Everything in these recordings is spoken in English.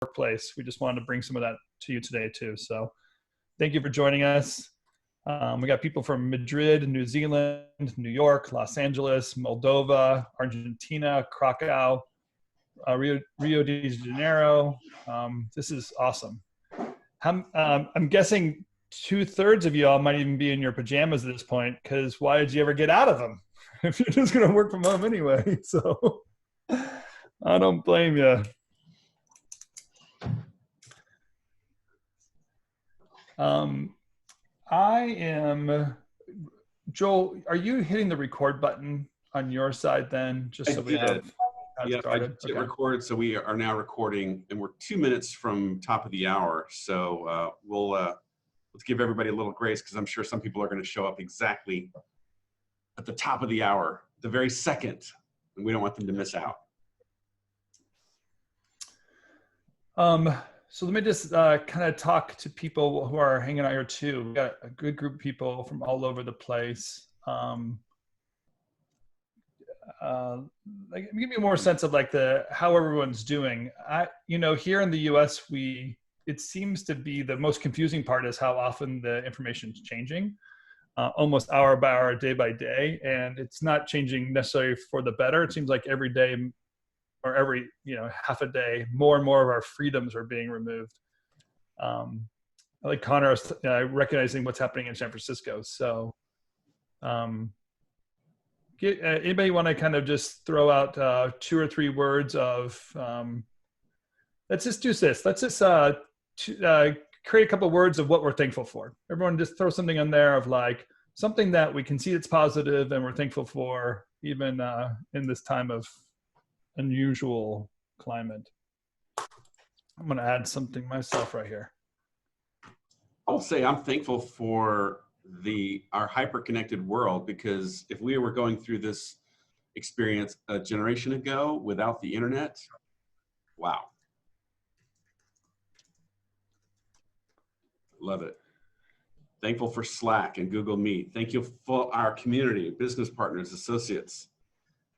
workplace. We just wanted to bring some of that to you today too. So thank you for joining us. We got people from Madrid, New Zealand, New York, Los Angeles, Moldova, Argentina, Krakow, Rio de Janeiro. This is awesome. I'm guessing 2/3 of y'all might even be in your pajamas at this point, because why did you ever get out of them if you're just going to work from home anyway? So I don't blame you. I am, Joel, are you hitting the record button on your side then? Just so we have yeah, started? I hit record, so we are now recording, and we're 2 minutes from top of the hour. So let's give everybody a little grace, because I'm sure some people are going to show up exactly at the top of the hour, the very second, and we don't want them to miss out. So let me just kind of talk to people who are hanging out here too. We've got a good group of people from all over the place. Give me more sense of like how everyone's doing. Here in the US, it seems to be the most confusing part is how often the information is changing, almost hour by hour, day by day, and it's not changing necessarily for the better. It seems like every day or every half a day, more and more of our freedoms are being removed. Like Connor, recognizing what's happening in San Francisco. So anybody want to kind of just throw out 2 or 3 words of, let's just do this. Let's just create a couple of words of what we're thankful for. Everyone just throw something in there of like something that we can see that's positive and we're thankful for, even in this time of unusual climate. I'm going to add something myself right here. I'll say I'm thankful for our hyper-connected world, because if we were going through this experience a generation ago without the internet, wow. Love it. Thankful for Slack and Google Meet. Thank you for our community, business partners, associates.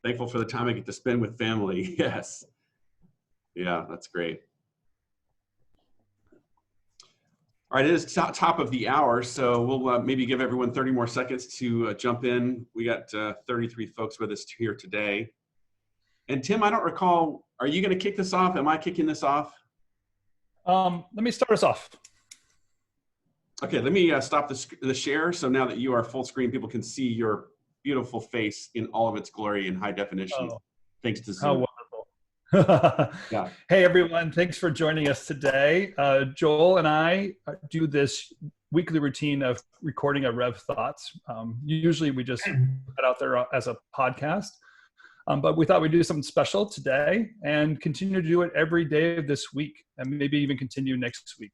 Thankful for the time I get to spend with family. Yes. Yeah, that's great. All right, it is top of the hour, so we'll maybe give everyone 30 more seconds to jump in. We got 33 folks with us here today. And Tim, I don't recall, are you going to kick this off? Am I kicking this off? Let me start us off. Okay, let me stop the share. So now that you are full screen, people can see your beautiful face in all of its glory in high definition. Oh, thanks to Ziul. How wonderful. Yeah. Hey, everyone. Thanks for joining us today. Joel and I do this weekly routine of recording a RevThoughts. Usually we just put it out there as a podcast, but we thought we'd do something special today and continue to do it every day of this week, and maybe even continue next week.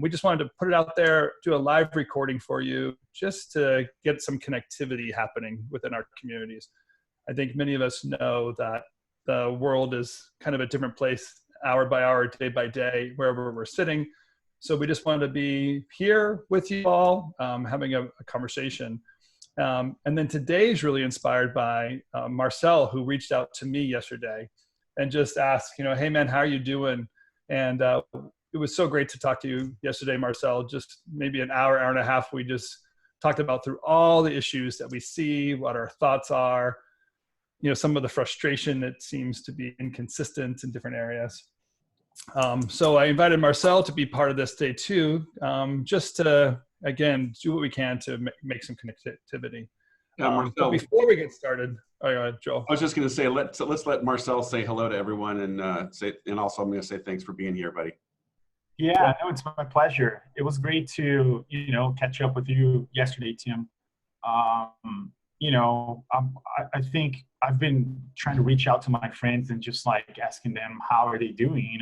We just wanted to put it out there, do a live recording for you, just to get some connectivity happening within our communities. I think many of us know that the world is kind of a different place, hour by hour, day by day, wherever we're sitting. So we just wanted to be here with you all, having a conversation. And then today is really inspired by Marcel, who reached out to me yesterday and just asked, hey man, how are you doing? And it was so great to talk to you yesterday, Marcel. Just maybe an hour and a half, we just talked about through all the issues that we see, what our thoughts are, some of the frustration that seems to be inconsistent in different areas. So I invited Marcel to be part of this day too, just to, again, do what we can to make some connectivity. But before we get started, Joel. I was just going to say, let's let Marcel say hello to everyone, and also I'm going to say thanks for being here, buddy. Yeah, no, it's my pleasure. It was great to, catch up with you yesterday, Tim. I think I've been trying to reach out to my friends and just like asking them, how are they doing,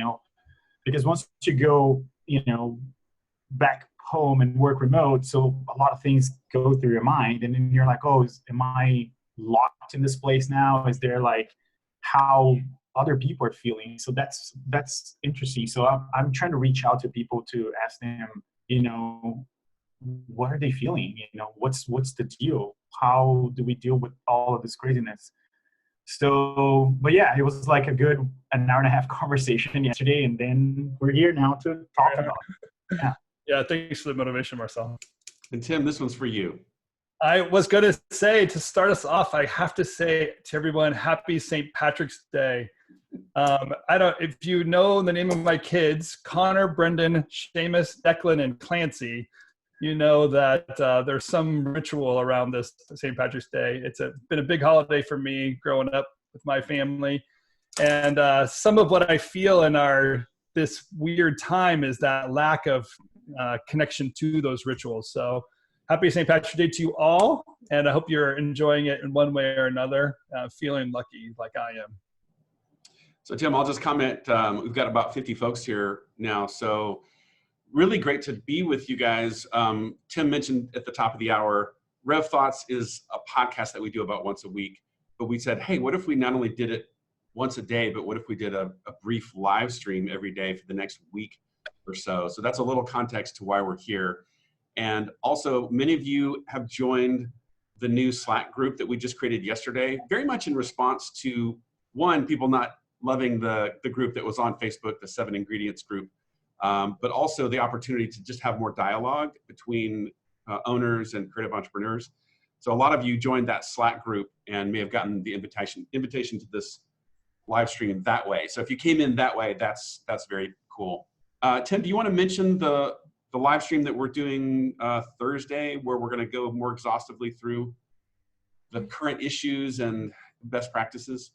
because once you go, back home and work remote, so a lot of things go through your mind, and then you're like, oh, am I locked in this place now? Is there like how other people are feeling? So that's interesting. So I'm trying to reach out to people to ask them, what are they feeling? What's the deal? How do we deal with all of this craziness? So, but yeah, it was like an hour and a half conversation yesterday, and then we're here now to talk about it. Yeah. Yeah, thanks for the motivation, Marcel. And Tim, this one's for you. I was going to say, to start us off, I have to say to everyone, happy St. Patrick's Day. If you know the name of my kids, Connor, Brendan, Seamus, Declan, and Clancy, you know that there's some ritual around this St. Patrick's Day. It's been a big holiday for me growing up with my family. And some of what I feel in this weird time is that lack of connection to those rituals. So happy St. Patrick's Day to you all. And I hope you're enjoying it in one way or another, feeling lucky like I am. So Tim, I'll just comment, we've got about 50 folks here now. So really great to be with you guys. Tim mentioned at the top of the hour, RevThoughts is a podcast that we do about once a week. But we said, hey, what if we not only did it once a day, but what if we did a brief live stream every day for the next week or so? So that's a little context to why we're here. And also, many of you have joined the new Slack group that we just created yesterday, very much in response to, one, people not loving the group that was on Facebook, the 7 Ingredients group, but also the opportunity to just have more dialogue between owners and creative entrepreneurs. So a lot of you joined that Slack group and may have gotten the invitation to this live stream that way. So if you came in that way, that's very cool. Tim, do you want to mention the live stream that we're doing Thursday, where we're going to go more exhaustively through the current issues and best practices?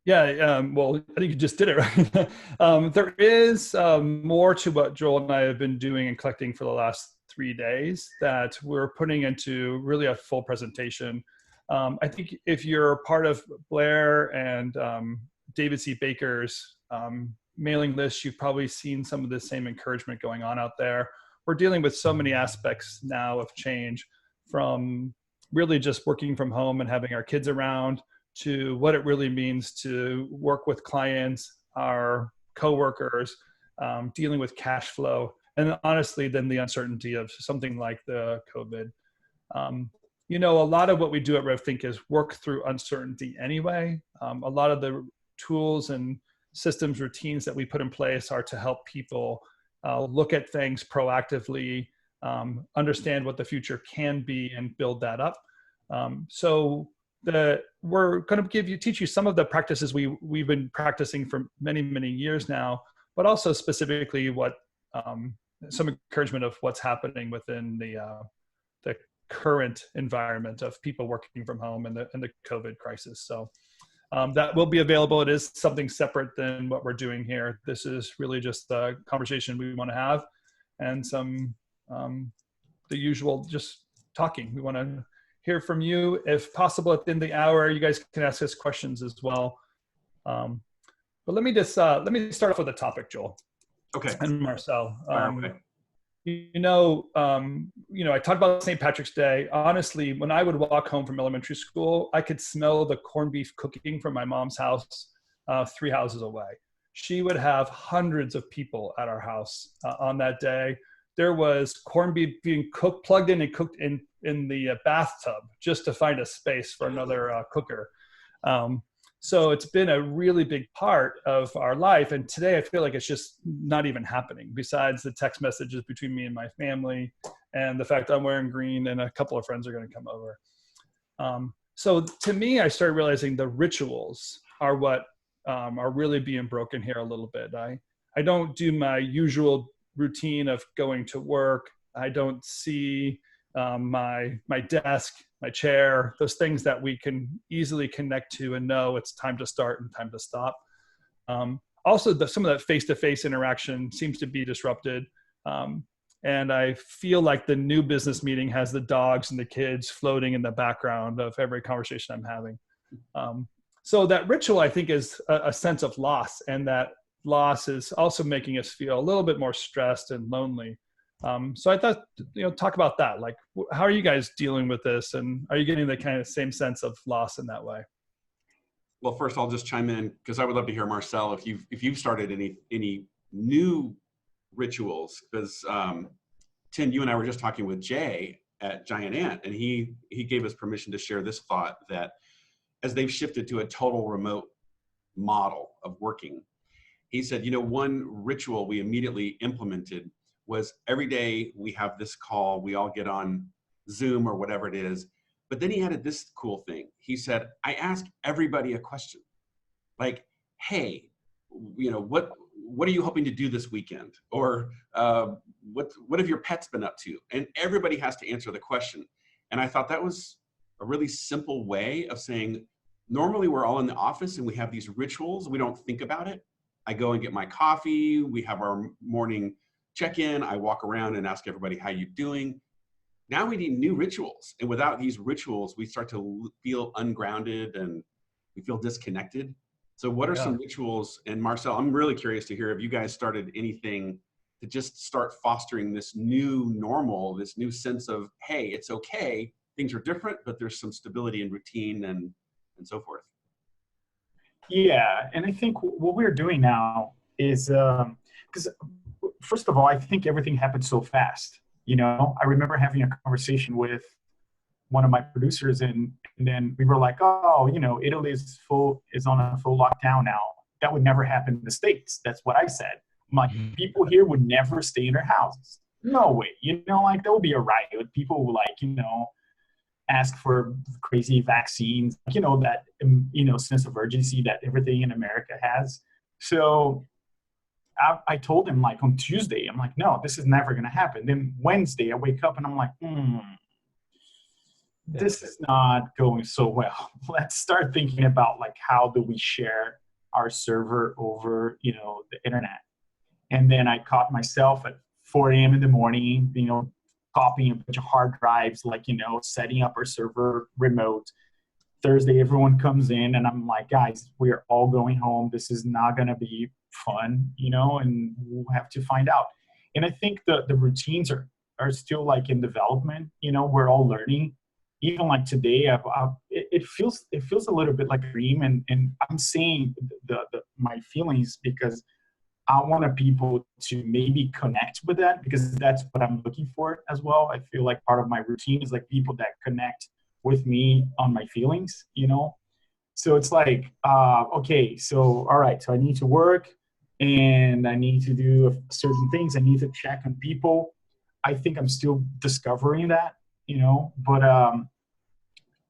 Yeah, well, I think you just did it, right? There is more to what Joel and I have been doing and collecting for the last 3 days that we're putting into really a full presentation. I think if you're part of Blair and David C. Baker's mailing list, you've probably seen some of the same encouragement going on out there. We're dealing with so many aspects now of change, from really just working from home and having our kids around, to what it really means to work with clients, our coworkers, dealing with cash flow, and honestly, then the uncertainty of something like the COVID. A lot of what we do at RevThink is work through uncertainty anyway. A lot of the tools and systems, routines that we put in place are to help people look at things proactively, understand what the future can be, and build that up. We're going to teach you some of the practices we've been practicing for many, many years now, but also specifically what some encouragement of what's happening within the current environment of people working from home and the COVID crisis. So that will be available. It is something separate than what we're doing here. This is really just the conversation we want to have, and some the usual just talking. We want to hear from you. If possible, at the end of the hour, you guys can ask us questions as well. But let me start off with a topic, Joel. Okay. And Marcel. Okay. I talked about St. Patrick's Day. Honestly, when I would walk home from elementary school, I could smell the corned beef cooking from my mom's house 3 houses away. She would have hundreds of people at our house on that day. There was corned beef being plugged in and cooked in the bathtub just to find a space for another cooker. So it's been a really big part of our life. And today I feel like it's just not even happening, besides the text messages between me and my family and the fact I'm wearing green and a couple of friends are going to come over. So to me, I started realizing the rituals are what are really being broken here a little bit. I don't do my usual routine of going to work. I don't see my desk, my chair, those things that we can easily connect to and know it's time to start and time to stop. Also, some of that face-to-face interaction seems to be disrupted. And I feel like the new business meeting has the dogs and the kids floating in the background of every conversation I'm having. So that ritual, I think, is a sense of loss, and that loss is also making us feel a little bit more stressed and lonely. So I thought, talk about that. Like, how are you guys dealing with this? And are you getting the kind of same sense of loss in that way? Well, first I'll just chime in, because I would love to hear, Marcel, if you've started any new rituals, because Tim, you and I were just talking with Jay at Giant Ant, and he gave us permission to share this thought that as they've shifted to a total remote model of working. He said, you know, one ritual we immediately implemented was every day we have this call, we all get on Zoom or whatever it is. But then he added this cool thing. He said, I ask everybody a question like, hey, you know, what are you hoping to do this weekend? Or what have your pets been up to? And everybody has to answer the question. And I thought that was a really simple way of saying, normally we're all in the office and we have these rituals. We don't think about it. I go and get my coffee. We have our morning check-in. I walk around and ask everybody, how you doing? Now we need new rituals. And without these rituals, we start to feel ungrounded and we feel disconnected. So what are some rituals? And Marcel, I'm really curious to hear if you guys started anything to just start fostering this new normal, this new sense of, hey, it's okay. Things are different, but there's some stability and routine and so forth. Yeah, and I think what we're doing now is, because first of all, I think everything happened so fast. You know, I remember having a conversation with one of my producers, and then we were like, oh, you know, Italy is on a full lockdown now. That would never happen in the States. That's what I said. I'm like, people here would never stay in their houses. No way. You know, like there will be a riot. People will, like, you know, ask for crazy vaccines, you know, that, you know, sense of urgency that everything in America has. So I told him, like, on Tuesday, I'm like, no, this is never going to happen. Then Wednesday I wake up and I'm like, this is not going so well. Let's start thinking about, like, how do we share our server over, you know, the internet? And then I caught myself at 4 a.m. in the morning, you know, copying a bunch of hard drives, like, you know, setting up our server remote. Thursday, everyone comes in and I'm like, guys, we're all going home. This is not going to be fun, you know, and we'll have to find out. And I think the routines are still, like, in development. You know, we're all learning. Even like today, it feels a little bit like a dream. And I'm saying my feelings because I want people to maybe connect with that, because that's what I'm looking for as well. I feel like part of my routine is, like, people that connect with me on my feelings, you know? So it's like, okay, so, all right, so I need to work and I need to do certain things. I need to check on people. I think I'm still discovering that, you know, but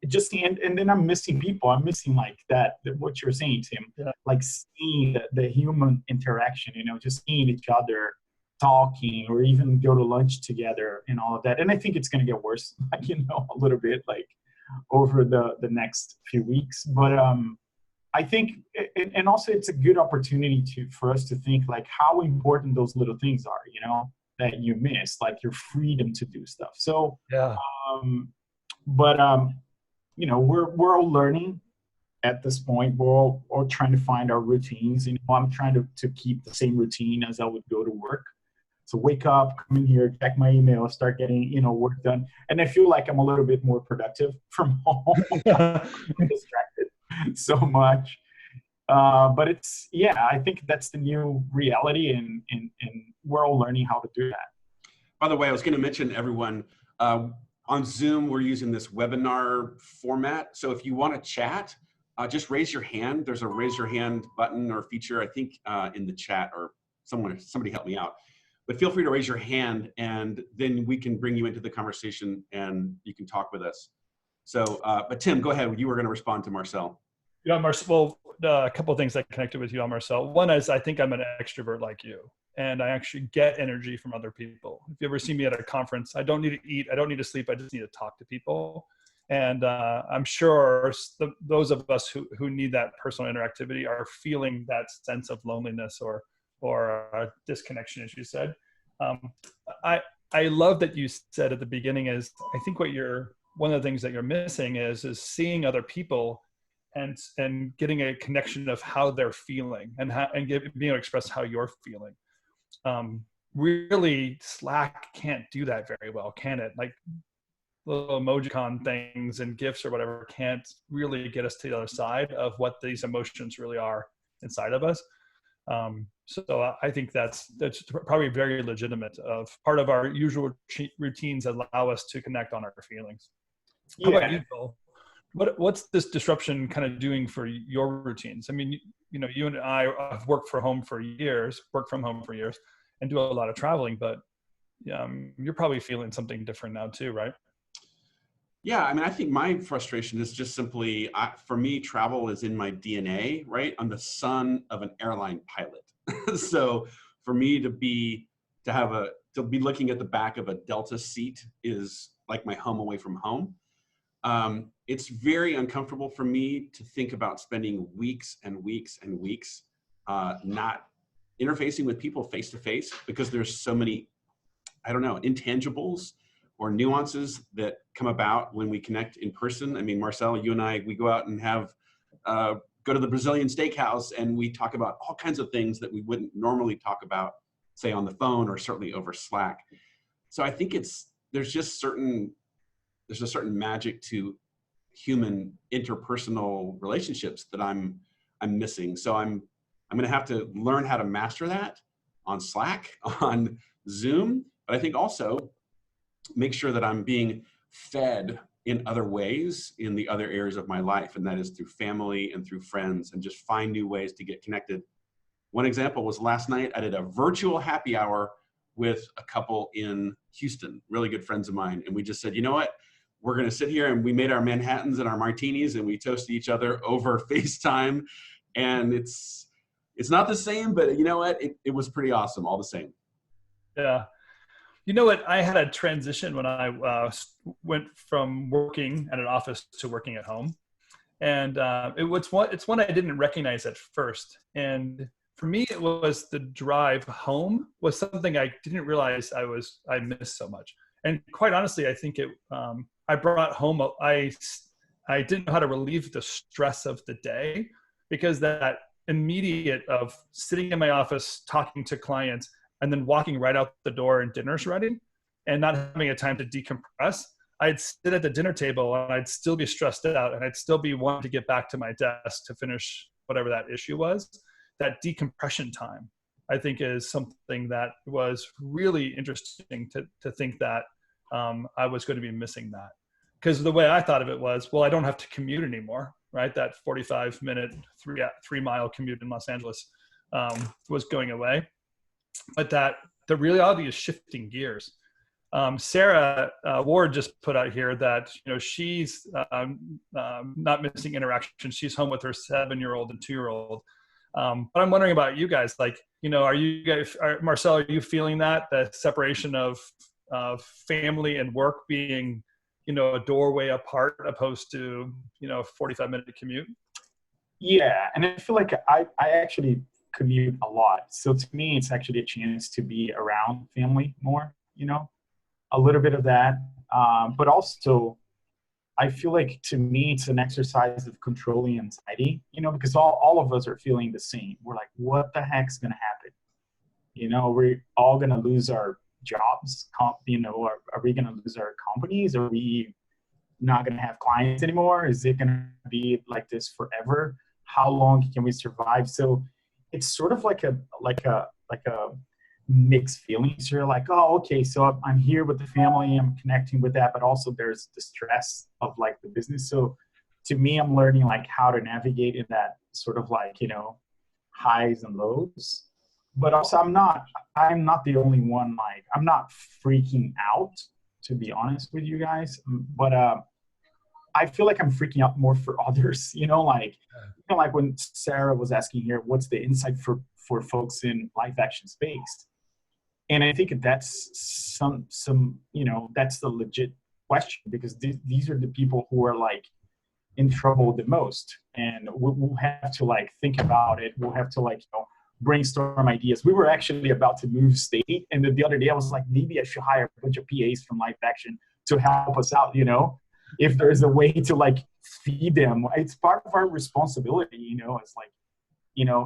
and then I'm missing people. I'm missing, like, that what you're saying, Tim, like seeing the human interaction, you know, just seeing each other, talking, or even go to lunch together and all of that. And I think it's going to get worse, like, you know, a little bit, like, over the next few weeks. But I think, and also it's a good opportunity for us to think, like, how important those little things are, you know, that you miss, like your freedom to do stuff. So, you know, we're all learning at this point. We're all trying to find our routines. You know, I'm trying to keep the same routine as I would go to work. So wake up, come in here, check my email, start getting, you know, work done. And I feel like I'm a little bit more productive from home. I'm distracted so much. But it's, I think that's the new reality, and we're all learning how to do that. By the way, I was going to mention, everyone, on Zoom, we're using this webinar format. So if you want to chat, just raise your hand. There's a raise your hand button or feature, I think, in the chat, or somebody help me out. But feel free to raise your hand, and then we can bring you into the conversation and you can talk with us. So, but Tim, go ahead. You were going to respond to Marcel. Yeah, Marcel, well, a couple of things that connected with you on Marcel. One is, I think I'm an extrovert like you, and I actually get energy from other people. If you ever see me at a conference, I don't need to eat, I don't need to sleep, I just need to talk to people. And I'm sure those of us who need that personal interactivity are feeling that sense of loneliness or disconnection, as you said. I love that you said at the beginning is, I think one of the things that you're missing is seeing other people and getting a connection of how they're feeling and being able to express how you're feeling. Really, Slack can't do that very well, can it? Like, little emojicon things and GIFs or whatever can't really get us to the other side of what these emotions really are inside of us. So I think that's probably very legitimate. Of part of our usual routines that allow us to connect on our feelings. How about you, Joel? what's this disruption kind of doing for your routines? I mean, you and I have worked from home for years, and do a lot of traveling, but you're probably feeling something different now too, right? Yeah, I mean, I think my frustration is just simply, for me, travel is in my DNA, right? I'm the son of an airline pilot. So for me to be looking at the back of a Delta seat is like my home away from home. It's very uncomfortable for me to think about spending weeks and weeks and weeks not interfacing with people face to face, because there's so many, I don't know, intangibles or nuances that come about when we connect in person. I mean, Marcel, you and I, we go out and go to the Brazilian steakhouse, and we talk about all kinds of things that we wouldn't normally talk about, say, on the phone or certainly over Slack. So I think there's a certain magic to human interpersonal relationships that I'm missing. So I'm going to have to learn how to master that on Slack, on Zoom, but I think also make sure that I'm being fed in other ways in the other areas of my life, and that is through family and through friends, and just find new ways to get connected. One example was last night I did a virtual happy hour with a couple in Houston, really good friends of mine, and we just said, you know what, we're going to sit here, and we made our Manhattans and our martinis, and we toasted each other over FaceTime, and it's not the same, but you know what, it was pretty awesome all the same. Yeah. You know what? I had a transition when I went from working at an office to working at home, and it's one I didn't recognize at first. And for me, it was the drive home was something I didn't realize I missed so much. And quite honestly, I think I brought home I didn't know how to relieve the stress of the day, because that immediate of sitting in my office talking to clients and then walking right out the door and dinner's ready and not having a time to decompress, I'd sit at the dinner table and I'd still be stressed out, and I'd still be wanting to get back to my desk to finish whatever that issue was. That decompression time, I think, is something that was really interesting to think that I was going to be missing that. Because the way I thought of it was, well, I don't have to commute anymore, right? That 45-minute, 3-mile commute in Los Angeles was going away. But that the reality is shifting gears. Sarah Ward just put out here that she's not missing interaction. She's home with her 7-year-old and 2-year-old. But I'm wondering about you guys. Like, Marcel, are you feeling that the separation of family and work being a doorway apart opposed to a 45-minute commute? Yeah, and I feel like I actually commute a lot. So to me, it's actually a chance to be around family more, a little bit of that. But also, I feel like to me, it's an exercise of controlling anxiety, because all of us are feeling the same. We're like, what the heck's going to happen? We're all going to lose our jobs, are we going to lose our companies? Are we not going to have clients anymore? Is it going to be like this forever? How long can we survive? So it's sort of like a mixed feelings. You're like, oh, okay, so I'm here with the family, I'm connecting with that, but also there's the stress of like the business. So to me, I'm learning like how to navigate in that sort of like, highs and lows. But also I'm not the only one. Like, I'm not freaking out, to be honest with you guys. But I feel like I'm freaking out more for others, like when Sarah was asking here, what's the insight for folks in live action space? And I think that's that's the legit question, because these are the people who are like in trouble the most. And we'll have to like think about it. We'll have to like, brainstorm ideas. We were actually about to move state. And the other day I was like, maybe I should hire a bunch of PAs from live action to help us out, if there's a way to like feed them. It's part of our responsibility, as like,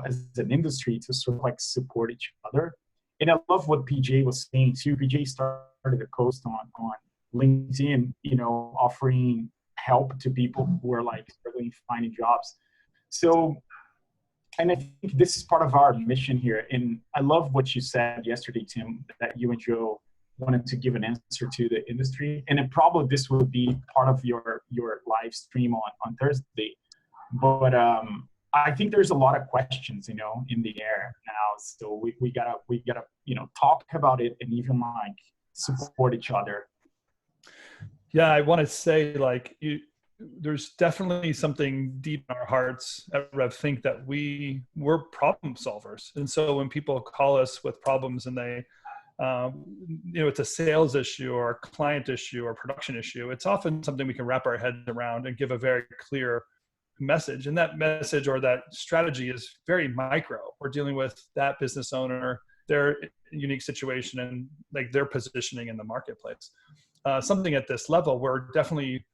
as an industry to sort of like support each other. And I love what PJ was saying too. PJ started a post on LinkedIn, offering help to people who are like struggling finding jobs. So, and I think this is part of our mission here. And I love what you said yesterday, Tim, that you and Joe wanted to give an answer to the industry. And then probably this will be part of your live stream on Thursday. But I think there's a lot of questions, in the air now. So we gotta, talk about it and even like support each other. Yeah, I want to say there's definitely something deep in our hearts at RevThink that we're problem solvers. And so when people call us with problems and they, it's a sales issue or a client issue or production issue, it's often something we can wrap our heads around and give a very clear message. And that message or that strategy is very micro. We're dealing with that business owner, their unique situation, and like their positioning in the marketplace. Something at this level, we're definitely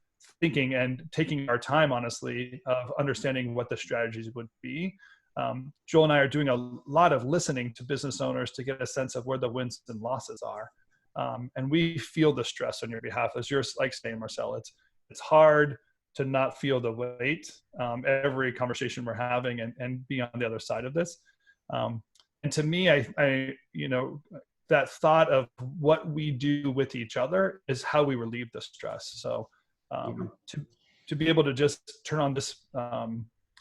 thinking and taking our time, honestly, of understanding what the strategies would be. Joel and I are doing a lot of listening to business owners to get a sense of where the wins and losses are. And we feel the stress on your behalf, as you're like saying, Marcel. It's hard to not feel the weight every conversation we're having and be on the other side of this. And to me, I that thought of what we do with each other is how we relieve the stress. So to be able to just turn on this,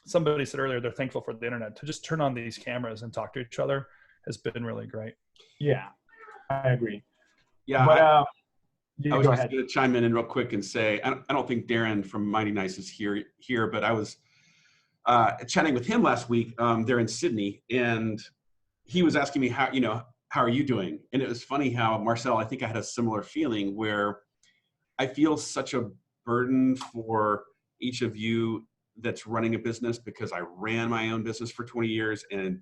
somebody said earlier, they're thankful for the internet. To just turn on these cameras and talk to each other has been really great. Yeah, I agree. Yeah, but I was go just ahead. going to chime in real quick and say, I don't think Darren from Mighty Nice is here, but I was chatting with him last week. They're in Sydney, and he was asking me how are you doing? And it was funny how, Marcel, I think I had a similar feeling where I feel such a burden for each of you that's running a business, because I ran my own business for 20 years. And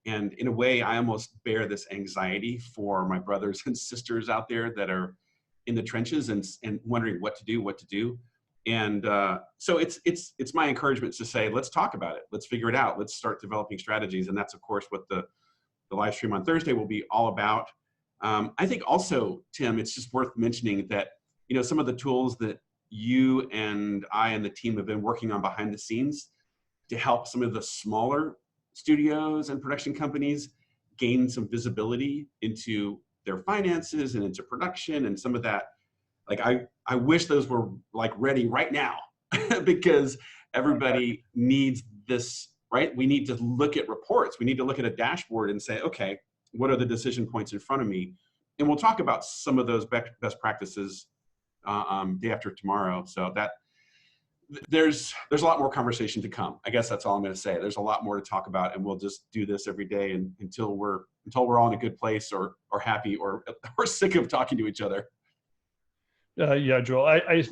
in a way, I almost bear this anxiety for my brothers and sisters out there that are in the trenches and wondering what to do. And so it's my encouragement to say, let's talk about it. Let's figure it out. Let's start developing strategies. And that's, of course, what the live stream on Thursday will be all about. I think also, Tim, it's just worth mentioning that, some of the tools that you and I and the team have been working on behind the scenes to help some of the smaller studios and production companies gain some visibility into their finances and into production and some of that. Like, I wish those were like ready right now because everybody needs this, right? We need to look at reports. We need to look at a dashboard and say, okay, what are the decision points in front of me? And we'll talk about some of those best practices day after tomorrow. So that there's a lot more conversation to come. I guess that's all I'm going to say. There's a lot more to talk about, and we'll just do this every day until we're all in a good place or happy or sick of talking to each other. Yeah, Joel, I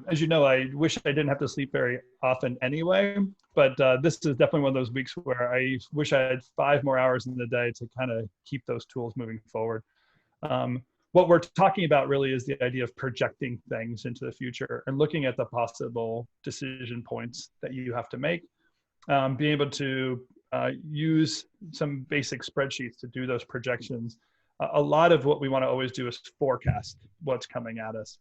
as you know, I wish I didn't have to sleep very often anyway, but this is definitely one of those weeks where I wish I had 5 more hours in the day to kind of keep those tools moving forward. What we're talking about really is the idea of projecting things into the future and looking at the possible decision points that you have to make, being able to use some basic spreadsheets to do those projections. A lot of what we want to always do is forecast what's coming at us.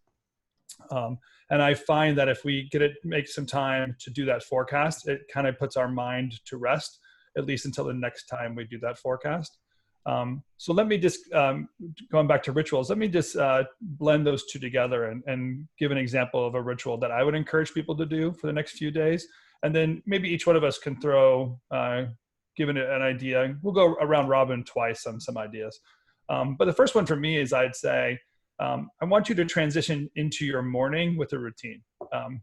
And I find that if we make some time to do that forecast, it kind of puts our mind to rest, at least until the next time we do that forecast. So let me just, going back to rituals, let me just blend those two together and give an example of a ritual that I would encourage people to do for the next few days. And then maybe each one of us can throw, given it an idea, we'll go around robin twice on some ideas. But the first one for me is I'd say, I want you to transition into your morning with a routine.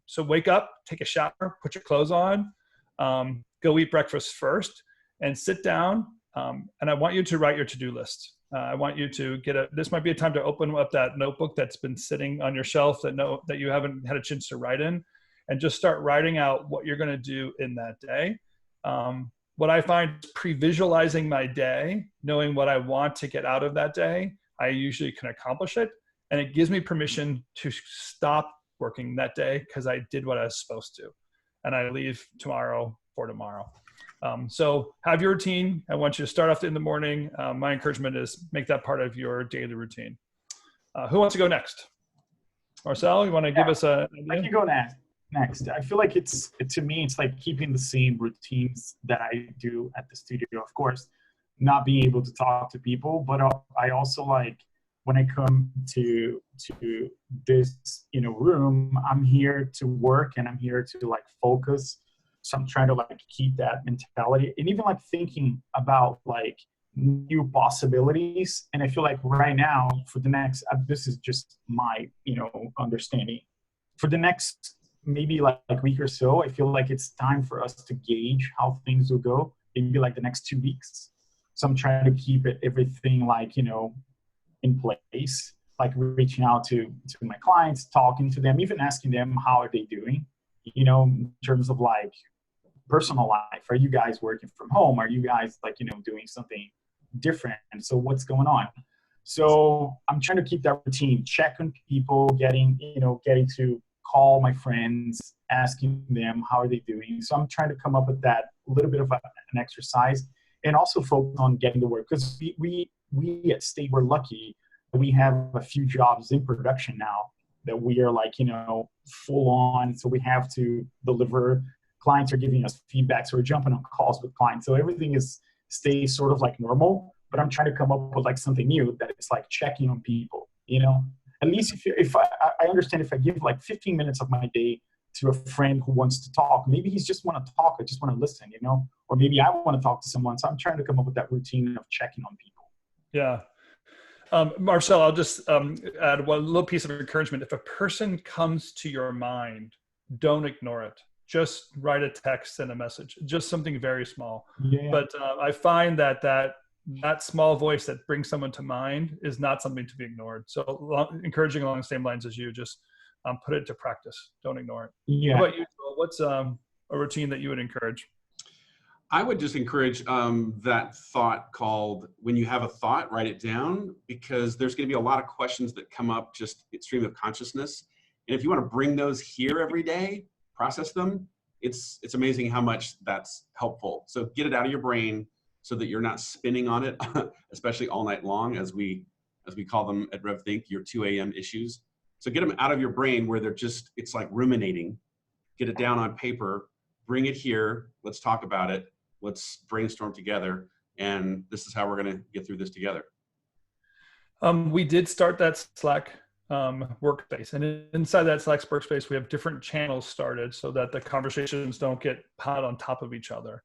So wake up, take a shower, put your clothes on, go eat breakfast first, and sit down. And I want you to write your to-do list. I want you to this might be a time to open up that notebook that's been sitting on your shelf that you haven't had a chance to write in, and just start writing out what you're going to do in that day. What I find is pre-visualizing my day, knowing what I want to get out of that day, I usually can accomplish it. And it gives me permission to stop working that day because I did what I was supposed to. And I leave tomorrow for tomorrow. So have your routine. I want you to start off in the morning. My encouragement is make that part of your daily routine. Who wants to go next? Marcel, you want to give us an idea? I can go next. I feel like to me, it's like keeping the same routines that I do at the studio. Of course, not being able to talk to people, but I also like when I come to this, room, I'm here to work and I'm here to like focus. So I'm trying to like keep that mentality and even like thinking about like new possibilities. And I feel like right now for the next, this is just my, understanding. For the next maybe like week or so, I feel like it's time for us to gauge how things will go, maybe like the next 2 weeks. So I'm trying to keep everything like, in place, like reaching out to my clients, talking to them, even asking them, how are they doing, in terms of like personal life. Are you guys working from home? Are you guys like, doing something different? And so what's going on? So I'm trying to keep that routine, check on people, getting to call my friends, asking them, how are they doing? So I'm trying to come up with that little bit of an exercise and also focus on getting to work. Because we at State, we're lucky that we have a few jobs in production now that we are like, full on. So we have to deliver. Clients are giving us feedback. So we're jumping on calls with clients. So everything stays sort of like normal, but I'm trying to come up with like something new that it's like checking on people, at least if I understand if I give like 15 minutes of my day to a friend who wants to talk, maybe he's just want to talk, I just want to listen, or maybe I want to talk to someone. So I'm trying to come up with that routine of checking on people. Yeah. Marcel, I'll just add one little piece of encouragement. If a person comes to your mind, don't ignore it. Just write a text and a message, just something very small. Yeah. But I find that small voice that brings someone to mind is not something to be ignored. So encouraging along the same lines as you, just put it to practice. Don't ignore it. Yeah. How about you, Joel? What's a routine that you would encourage? I would just encourage that thought called, when you have a thought, write it down, because there's going to be a lot of questions that come up just stream of consciousness. And if you want to bring those here every day, process them, it's amazing how much that's helpful. So get it out of your brain so that you're not spinning on it, especially all night long, as we call them at RevThink, your 2 a.m. issues. So get them out of your brain where it's like ruminating. Get it down on paper, bring it here, let's talk about it, let's brainstorm together, and this is how we're going to get through this together. We did start that Slack workspace, and inside that Slack workspace, we have different channels started so that the conversations don't get piled on top of each other.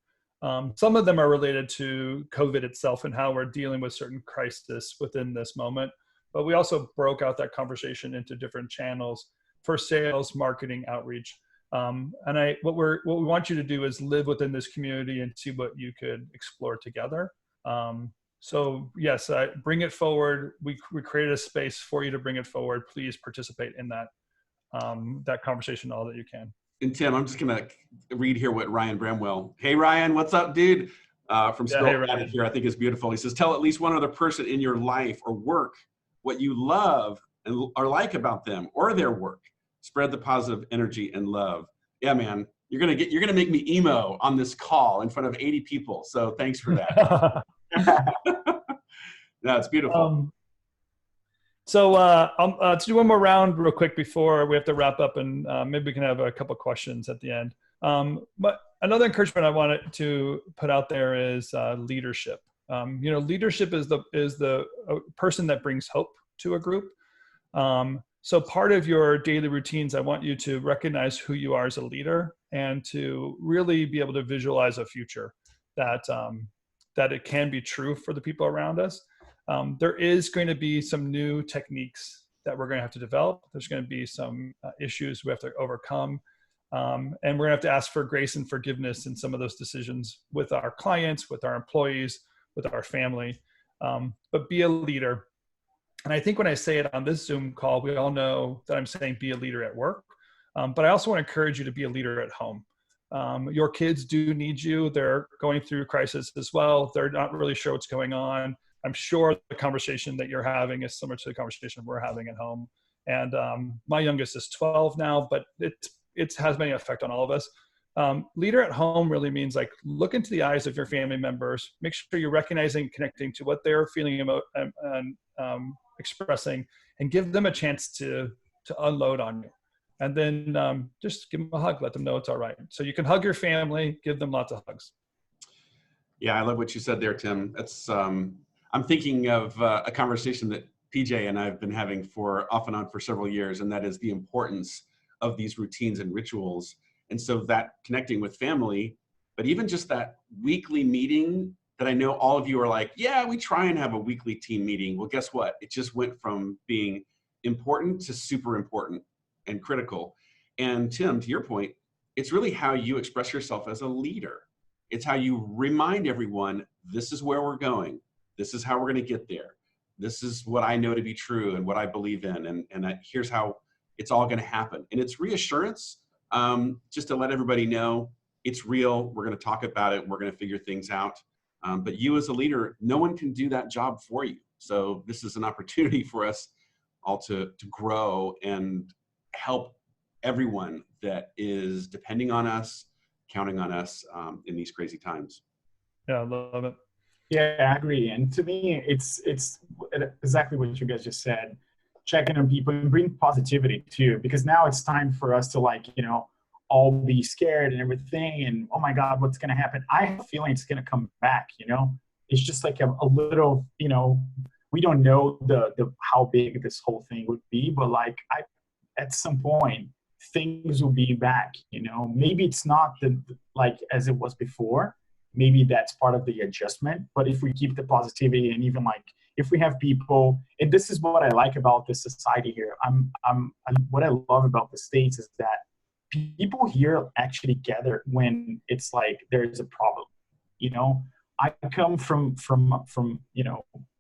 Some of them are related to COVID itself and how we're dealing with certain crisis within this moment. But we also broke out that conversation into different channels for sales, marketing, outreach. And what we want you to do is live within this community and see what you could explore together. So yes, bring it forward. We created a space for you to bring it forward. Please participate in that conversation all that you can. And Tim, I'm just gonna read here what Ryan Bramwell. Hey Ryan, what's up, dude? From Spill Added here, I think is beautiful. He says, tell at least one other person in your life or work what you love and or like about them or their work. Spread the positive energy and love. Yeah, man, you're gonna make me emo on this call in front of 80 people. So thanks for that. No, it's beautiful. Let's do one more round real quick before we have to wrap up, and maybe we can have a couple questions at the end. But another encouragement I wanted to put out there is leadership. Leadership is the person that brings hope to a group. So part of your daily routines, I want you to recognize who you are as a leader and to really be able to visualize a future that it can be true for the people around us. There is going to be some new techniques that we're going to have to develop. There's going to be some issues we have to overcome. And we're going to have to ask for grace and forgiveness in some of those decisions with our clients, with our employees, with our family. But be a leader. And I think when I say it on this Zoom call, we all know that I'm saying be a leader at work. But I also want to encourage you to be a leader at home. Your kids do need you. They're going through a crisis as well. They're not really sure what's going on. I'm sure the conversation that you're having is similar to the conversation we're having at home. And my youngest is 12 now, but it has many effect on all of us. Leader at home really means like look into the eyes of your family members, make sure you're recognizing, connecting to what they're feeling and expressing, and give them a chance to unload on you. And then just give them a hug, let them know it's all right. So you can hug your family, give them lots of hugs. Yeah, I love what you said there, Tim. That's I'm thinking of a conversation that PJ and I've been having for off and on for several years, and that is the importance of these routines and rituals. And so that connecting with family, but even just that weekly meeting that I know all of you are like, yeah, we try and have a weekly team meeting. Well, guess what? It just went from being important to super important and critical. And Tim, to your point, it's really how you express yourself as a leader. It's how you remind everyone, this is where we're going. This is how we're going to get there. This is what I know to be true and what I believe in. And here's how it's all going to happen. And it's reassurance, just to let everybody know it's real. We're going to talk about it. We're going to figure things out. But you as a leader, no one can do that job for you. So this is an opportunity for us all to grow and help everyone that is depending on us, counting on us in these crazy times. Yeah, I love it. Yeah, I agree. And to me, it's exactly what you guys just said. Checking on people and bring positivity too, because now it's time for us to all be scared and everything. And oh my God, what's going to happen? I have a feeling it's going to come back. It's just like a little, we don't know the how big this whole thing would be, but at some point things will be back. Maybe it's not as it was before. Maybe that's part of the adjustment. But if we keep the positivity and even if we have people, and this is what I like about this society here. What I love about the States is that people here actually gather when it's there's a problem. I come from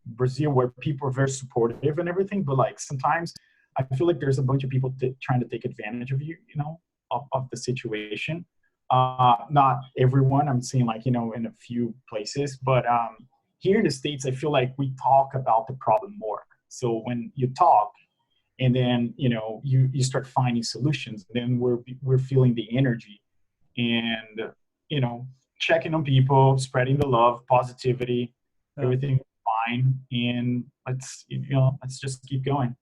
Brazil, where people are very supportive and everything, but sometimes I feel like there's a bunch of people trying to take advantage of you, of the situation. Not everyone, I'm seeing in a few places, but here in the States, I feel like we talk about the problem more. So when you talk, and then you start finding solutions, then we're feeling the energy, and checking on people, spreading the love, positivity, everything fine, and let's just keep going.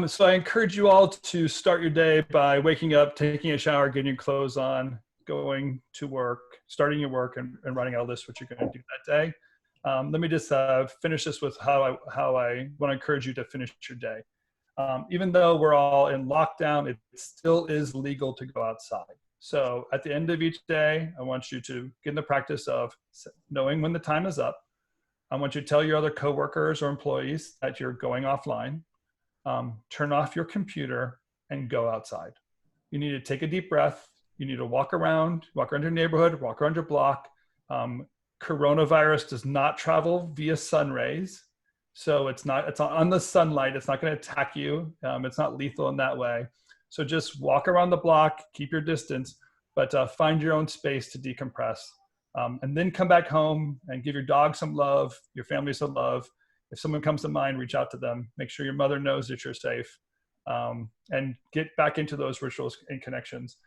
So I encourage you all to start your day by waking up, taking a shower, getting your clothes on, going to work, starting your work, and writing out a list what you're going to do that day. Let me just finish this with how I want to encourage you to finish your day. Even though we're all in lockdown, it still is legal to go outside. So at the end of each day, I want you to get in the practice of knowing when the time is up. I want you to tell your other coworkers or employees that you're going offline. Turn off your computer and go outside. You need to take a deep breath. You need to walk around your neighborhood, walk around your block. Coronavirus does not travel via sun rays. So it's on the sunlight. It's not going to attack you. It's not lethal in that way. So just walk around the block, keep your distance, but find your own space to decompress. And then come back home and give your dog some love, your family some love. If someone comes to mind, reach out to them. Make sure your mother knows that you're safe, and get back into those rituals and connections.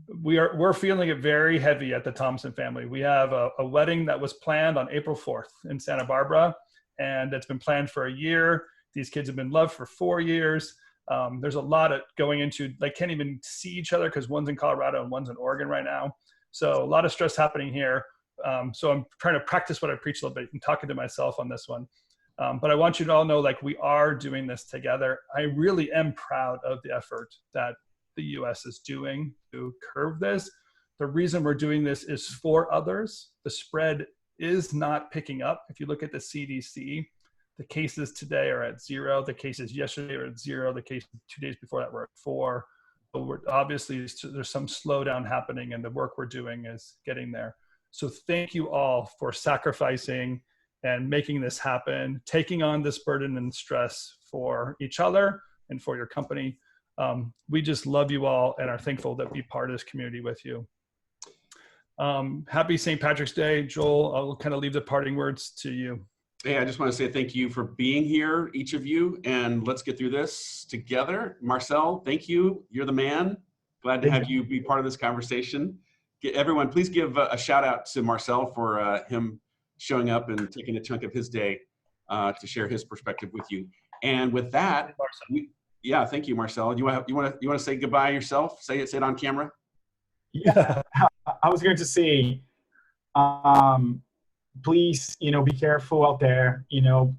We're feeling it very heavy at the Thompson family. We have a wedding that was planned on April 4th in Santa Barbara, and it's been planned for a year. These kids have been loved for 4 years. There's a lot of going into, they can't even see each other because one's in Colorado and one's in Oregon right now. So a lot of stress happening here. So I'm trying to practice what I preach a little bit and talking to myself on this one. But I want you to all know, we are doing this together. I really am proud of the effort that the US is doing to curb this. The reason we're doing this is for others. The spread is not picking up. If you look at the CDC, the cases today are at 0. The cases yesterday are at 0. The cases 2 days before that were at 4. But obviously there's some slowdown happening, and the work we're doing is getting there. So thank you all for sacrificing and making this happen, taking on this burden and stress for each other and for your company. We just love you all and are thankful that we part of this community with you. Happy St. Patrick's Day. Joel, I'll kind of leave the parting words to you. Hey, I just want to say thank you for being here, each of you, and let's get through this together. Marcel, thank you. You're the man. Glad to have you be part of this conversation. Everyone, please give a shout out to Marcel for him showing up and taking a chunk of his day to share his perspective with you. And with that, yeah, thank you, Marcel. You want to say goodbye yourself? Say it on camera. Yeah, I was going to say, please, be careful out there,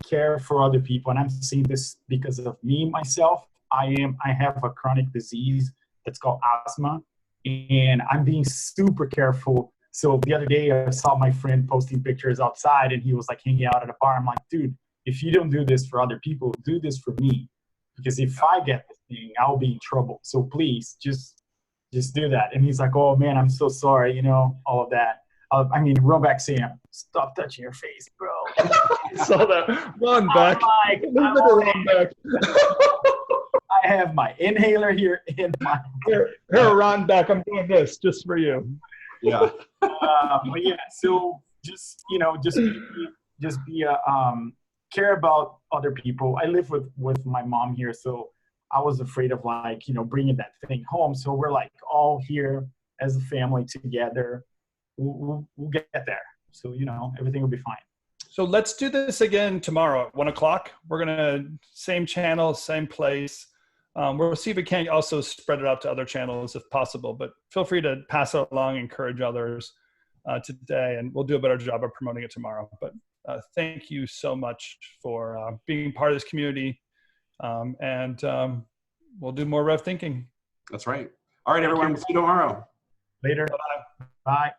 care for other people. And I'm saying this because of me, myself. I have a chronic disease that's called asthma, and I'm being super careful. So the other day I saw my friend posting pictures outside, and he was like hanging out at a bar. I'm like, dude, if you don't do this for other people, do this for me. Because if I get this thing, I'll be in trouble. So please just do that. And he's like, oh man, I'm so sorry, all of that. Run back, Sam. Stop touching your face, bro. I saw that. Run back. Run back. I have my inhaler here in my here, Ron back. I'm doing this just for you. Yeah. But yeah, so just be care about other people. I live with my mom here, so I was afraid of bringing that thing home. So we're like all here as a family together. We'll get there. So everything will be fine. So let's do this again tomorrow at 1:00. We're gonna same channel, same place. We'll see if we can also spread it out to other channels if possible, but feel free to pass it along, encourage others today, and we'll do a better job of promoting it tomorrow. But thank you so much for being part of this community, and we'll do more Rev Thinking. That's right. All right, everyone. We'll see you tomorrow. Later. Bye-bye. Bye.